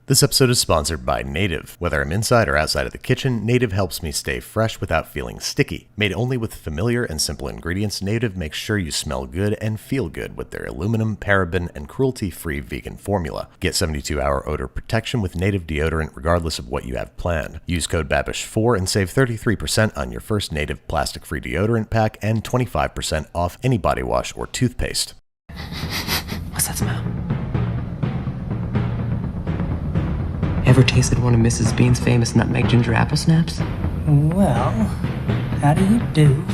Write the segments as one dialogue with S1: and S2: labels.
S1: This episode is sponsored by Native. Whether I'm inside or outside of the kitchen, Native helps me stay fresh without feeling sticky. Made only with familiar and simple ingredients, Native makes sure you smell good and feel good with their aluminum, paraben, and cruelty-free vegan formula. Get 72-hour odor protection with Native deodorant regardless of what you have planned. Use code BABISH4 and save 33% on your first Native plastic-free deodorant pack and 25% off any body wash or toothpaste.
S2: What's that smell? Ever tasted one of Mrs. Bean's famous nutmeg ginger apple snaps?
S3: Well, how do you do?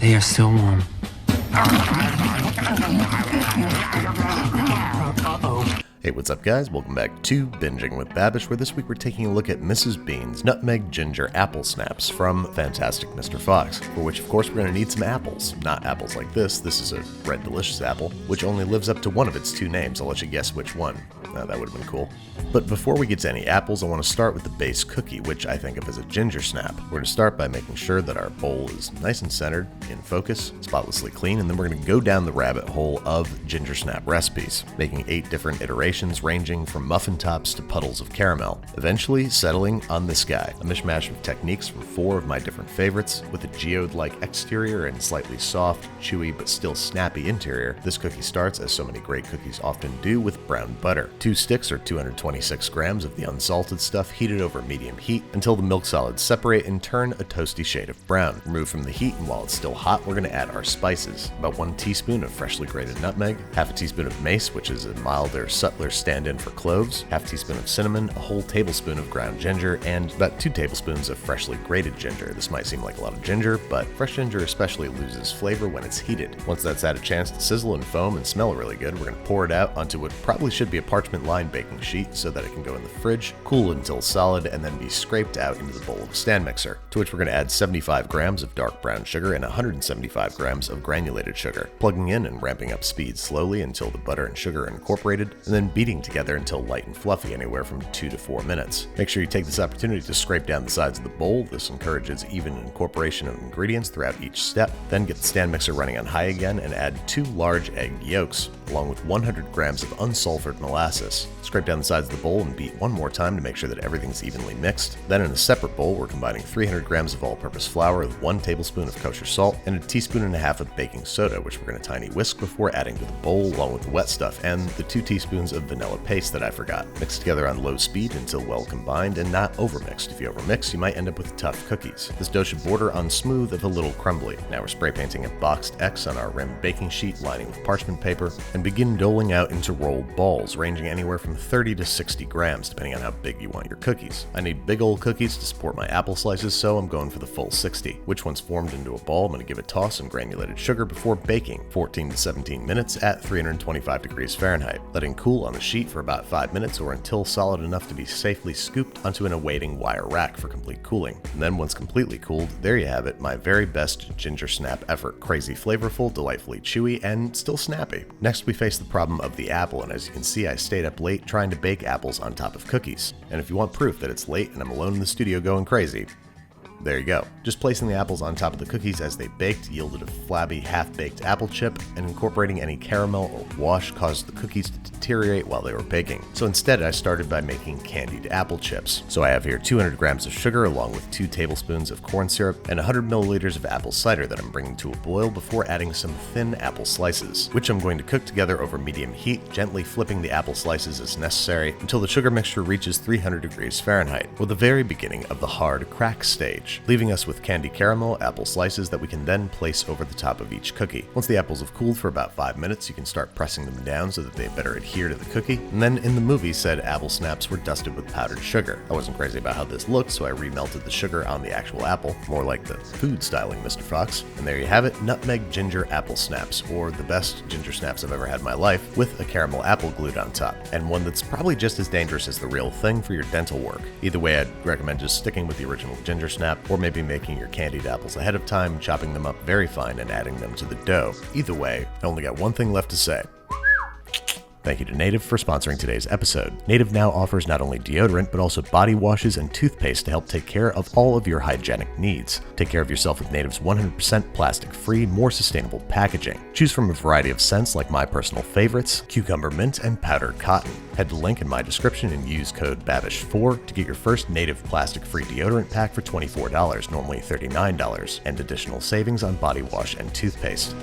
S2: They are still warm.
S1: Hey, what's up guys? Welcome back to Binging with Babish, where this week we're taking a look at Mrs. Bean's Nutmeg Ginger Apple Snaps from Fantastic Mr. Fox, for which of course we're going to need some apples. Not apples like this is a red delicious apple, which only lives up to one of its two names. I'll let you guess which one. That would have been cool. But before we get to any apples, I want to start with the base cookie, which I think of as a ginger snap. We're going to start by making sure that our bowl is nice and centered, in focus, spotlessly clean, and then we're going to go down the rabbit hole of ginger snap recipes, making 8 different iterations ranging from muffin tops to puddles of caramel, eventually settling on this guy, a mishmash of techniques from 4 of my different favorites. With a geode-like exterior and slightly soft, chewy, but still snappy interior, this cookie starts, as so many great cookies often do, with brown butter. 2 sticks or 226 grams of the unsalted stuff heated over medium heat until the milk solids separate and turn a toasty shade of brown. Remove from the heat, and while it's still hot, we're going to add our spices. About 1 teaspoon of freshly grated nutmeg, half a teaspoon of mace, which is a milder, subtler stand-in for cloves, half a teaspoon of cinnamon, a whole tablespoon of ground ginger, and about 2 tablespoons of freshly grated ginger. This might seem like a lot of ginger, but fresh ginger especially loses flavor when it's heated. Once that's had a chance to sizzle and foam and smell really good, we're going to pour it out onto what probably should be a parchment-lined baking sheet so that it can go in the fridge, cool until solid, and then be scraped out into the bowl of a stand mixer, to which we're going to add 75 grams of dark brown sugar and 175 grams of granulated sugar, plugging in and ramping up speed slowly until the butter and sugar are incorporated, and then beating together until light and fluffy, anywhere from 2 to 4 minutes. Make sure you take this opportunity to scrape down the sides of the bowl. This encourages even incorporation of ingredients throughout each step. Then get the stand mixer running on high again and add 2 large egg yolks, along with 100 grams of unsulfured molasses. Scrape down the sides of the bowl and beat one more time to make sure that everything's evenly mixed. Then in a separate bowl, we're combining 300 grams of all-purpose flour with 1 tablespoon of kosher salt and a teaspoon and a half of baking soda, which we're going to tiny whisk before adding to the bowl, along with the wet stuff and the 2 teaspoons of vanilla paste that I forgot. Mix together on low speed until well combined and not overmixed. If you overmix, you might end up with tough cookies. This dough should border on smooth if a little crumbly. Now we're spray painting a boxed X on our rim baking sheet, lining with parchment paper, and begin doling out into rolled balls, ranging anywhere from 30 to 60 grams, depending on how big you want your cookies. I need big old cookies to support my apple slices, so I'm going for the full 60. Which once formed into a ball, I'm going to give a toss in granulated sugar before baking 14 to 17 minutes at 325 degrees Fahrenheit, letting cool on the sheet for about 5 minutes or until solid enough to be safely scooped onto an awaiting wire rack for complete cooling. And then once completely cooled, there you have it, my very best ginger snap effort. Crazy flavorful, delightfully chewy, and still snappy. Next we face the problem of the apple, and as you can see, I stayed up late trying to bake apples on top of cookies. And if you want proof that it's late and I'm alone in the studio going crazy, there you go. Just placing the apples on top of the cookies as they baked yielded a flabby, half-baked apple chip, and incorporating any caramel or wash caused the cookies to deteriorate while they were baking. So instead, I started by making candied apple chips. So I have here 200 grams of sugar along with 2 tablespoons of corn syrup and 100 milliliters of apple cider that I'm bringing to a boil before adding some thin apple slices, which I'm going to cook together over medium heat, gently flipping the apple slices as necessary until the sugar mixture reaches 300 degrees Fahrenheit, or the very beginning of the hard crack stage, leaving us with candy caramel apple slices that we can then place over the top of each cookie. Once the apples have cooled for about 5 minutes, you can start pressing them down so that they better adhere to the cookie. And then in the movie, said apple snaps were dusted with powdered sugar. I wasn't crazy about how this looked, so I remelted the sugar on the actual apple, more like the food styling Mr. Fox. And there you have it, nutmeg ginger apple snaps, or the best ginger snaps I've ever had in my life, with a caramel apple glued on top, and one that's probably just as dangerous as the real thing for your dental work. Either way, I'd recommend just sticking with the original ginger snap, or maybe making your candied apples ahead of time, chopping them up very fine and adding them to the dough. Either way, I only got one thing left to say. Thank you to Native for sponsoring today's episode. Native now offers not only deodorant, but also body washes and toothpaste to help take care of all of your hygienic needs. Take care of yourself with Native's 100% plastic-free, more sustainable packaging. Choose from a variety of scents like my personal favorites, cucumber mint and powdered cotton. Head to the link in my description and use code BABISH4 to get your first Native plastic-free deodorant pack for $24, normally $39, and additional savings on body wash and toothpaste.